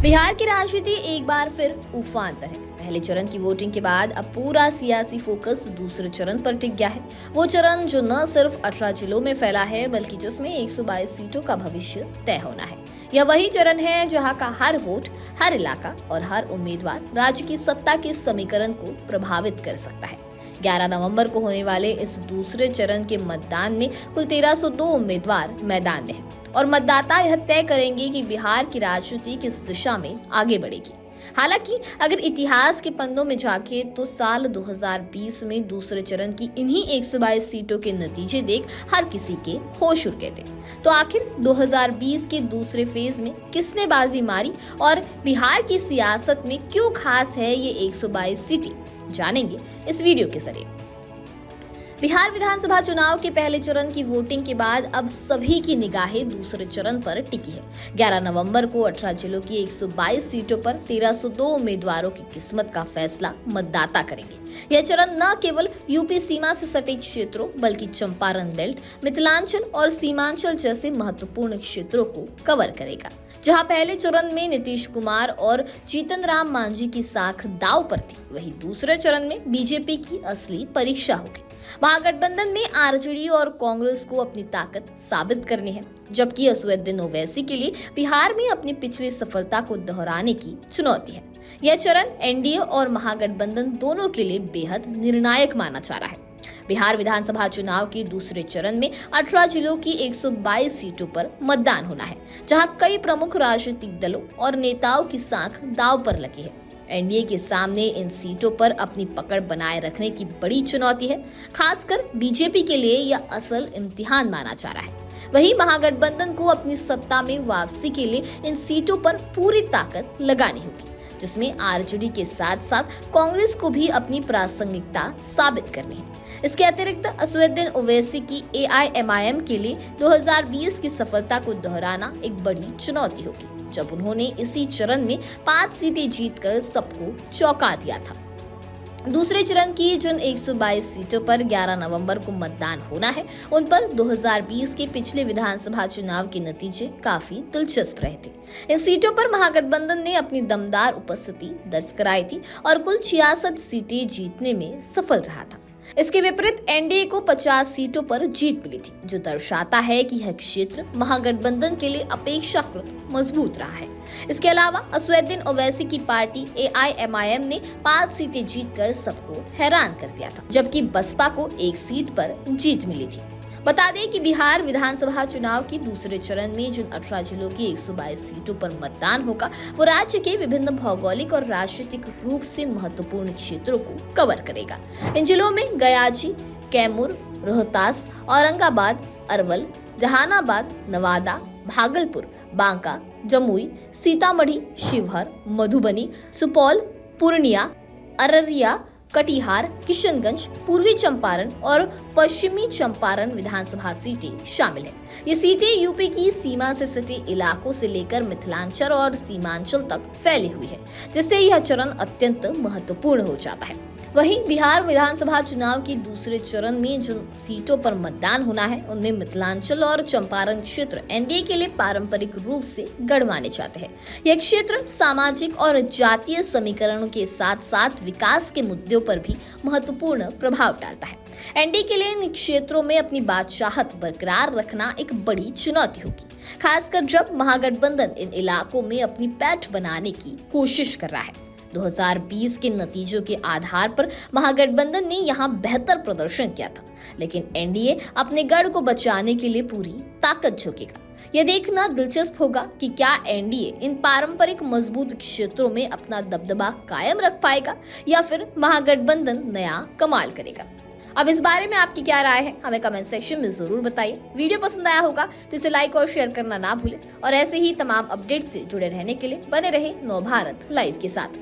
बिहार की राजनीति एक बार फिर उफान पर है। पहले चरण की वोटिंग के बाद अब पूरा सियासी फोकस दूसरे चरण पर टिक गया है। वो चरण जो न सिर्फ 18 जिलों में फैला है बल्कि जिसमें 122 सीटों का भविष्य तय होना है। यह वही चरण है जहां का हर वोट, हर इलाका और हर उम्मीदवार राज्य की सत्ता के समीकरण को प्रभावित कर सकता है। 11 नवंबर को होने वाले इस दूसरे चरण के मतदान में कुल 1302 उम्मीदवार मैदान में हैं और मतदाता यह तय करेंगे कि बिहार की राजनीति किस दिशा में आगे बढ़ेगी। हालांकि अगर इतिहास के पन्नों में झांके तो साल 2020 में दूसरे चरण की इन्हीं 122 सीटों के नतीजे देख हर किसी के होश उड़ गए थे। तो आखिर 2020 के दूसरे फेज में किसने बाजी मारी और बिहार की सियासत में क्यों खास है ये 122 सीटें, जानेंगे इस वीडियो के जरिए। बिहार विधानसभा चुनाव के पहले चरण की वोटिंग के बाद अब सभी की निगाहें दूसरे चरण पर टिकी है। 11 नवंबर को 18 जिलों की 122 सीटों पर 1302 उम्मीदवारों की किस्मत का फैसला मतदाता करेंगे। यह चरण न केवल यूपी सीमा से सटे क्षेत्रों बल्कि चंपारण बेल्ट, मिथिलांचल और सीमांचल जैसे महत्वपूर्ण क्षेत्रों को कवर करेगा। जहां पहले चरण में नीतीश कुमार और जीतन राम मांझी की साख दांव पर थी, वहीं दूसरे चरण में बीजेपी की असली परीक्षा होगी। महागठबंधन में आरजेडी और कांग्रेस को अपनी ताकत साबित करनी है, जबकि असदुद्दीन ओवैसी के लिए बिहार में अपनी पिछली सफलता को दोहराने की चुनौती है। यह चरण एनडीए और महागठबंधन दोनों के लिए बेहद निर्णायक माना जा रहा है। बिहार विधानसभा चुनाव के दूसरे चरण में 18 जिलों की 122 सीटों पर मतदान होना है, जहां कई प्रमुख राजनीतिक दलों और नेताओं की साख दांव पर लगी है। एनडीए के सामने इन सीटों पर अपनी पकड़ बनाए रखने की बड़ी चुनौती है। खासकर बीजेपी के लिए यह असल इम्तिहान माना जा रहा है। वहीं महागठबंधन को अपनी सत्ता में वापसी के लिए इन सीटों पर पूरी ताकत लगानी होगी, जिसमें आरजेडी के साथ साथ कांग्रेस को भी अपनी प्रासंगिकता साबित करनी है। इसके अतिरिक्त असदुद्दीन ओवैसी की एआईएमआईएम के लिए 2020 की सफलता को दोहराना एक बड़ी चुनौती होगी, जब उन्होंने इसी चरण में 5 सीटें जीतकर सबको चौंका दिया था। दूसरे चरण की जिन 122 सीटों पर 11 नवंबर को मतदान होना है, उन पर 2020 के पिछले विधानसभा चुनाव के नतीजे काफी दिलचस्प रहे थे। इन सीटों पर महागठबंधन ने अपनी दमदार उपस्थिति दर्ज कराई थी और कुल 66 सीटें जीतने में सफल रहा था। इसके विपरीत एनडीए को 50 सीटों पर जीत मिली थी, जो दर्शाता है कि यह क्षेत्र महागठबंधन के लिए अपेक्षाकृत मजबूत रहा है। इसके अलावा असदुद्दीन ओवैसी की पार्टी एआईएमआईएम ने 5 सीटें जीतकर सबको हैरान कर दिया था, जबकि बसपा को 1 सीट पर जीत मिली थी। बता दें कि बिहार विधानसभा चुनाव के दूसरे चरण में जिन 18 जिलों की 122 सीटों पर मतदान होगा, वो राज्य के विभिन्न भौगोलिक और राजनीतिक रूप से महत्वपूर्ण क्षेत्रों को कवर करेगा। इन जिलों में गयाजी, कैमूर, रोहतास, औरंगाबाद, अरवल, जहानाबाद, नवादा, भागलपुर, बांका, जमुई, सीतामढ़ी, शिवहर, मधुबनी, सुपौल, पूर्णिया, अररिया, कटिहार, किशनगंज, पूर्वी चंपारण और पश्चिमी चंपारण विधानसभा सीटें शामिल हैं। ये सीटें यूपी की सीमा से सटे इलाकों से लेकर मिथिलांचल और सीमांचल तक फैली हुई है, जिससे यह चरण अत्यंत महत्वपूर्ण हो जाता है। वहीं बिहार विधानसभा चुनाव के दूसरे चरण में जिन सीटों पर मतदान होना है, उनमें मिथिलांचल और चंपारण क्षेत्र एनडीए के लिए पारंपरिक रूप से गढ़ माने जाते हैं। यह क्षेत्र सामाजिक और जातीय समीकरणों के साथ साथ विकास के मुद्दों पर भी महत्वपूर्ण प्रभाव डालता है। एनडीए के लिए इन क्षेत्रों में अपनी बादशाहत बरकरार रखना एक बड़ी चुनौती होगी, खासकर जब महागठबंधन इन इलाकों में अपनी पैठ बनाने की कोशिश कर रहा है। 2020 के नतीजों के आधार पर महागठबंधन ने यहां बेहतर प्रदर्शन किया था, लेकिन एनडीए अपने गढ़ को बचाने के लिए पूरी ताकत झोंकेगा। यह देखना दिलचस्प होगा कि क्या एनडीए इन पारंपरिक मजबूत क्षेत्रों में अपना दबदबा कायम रख पाएगा या फिर महागठबंधन नया कमाल करेगा। अब इस बारे में आपकी क्या राय है, हमें कमेंट सेक्शन में जरूर बताइए। वीडियो पसंद आया होगा तो इसे लाइक और शेयर करना ना भूलें और ऐसे ही तमाम अपडेट से जुड़े रहने के लिए बने रहे नव भारत लाइव के साथ।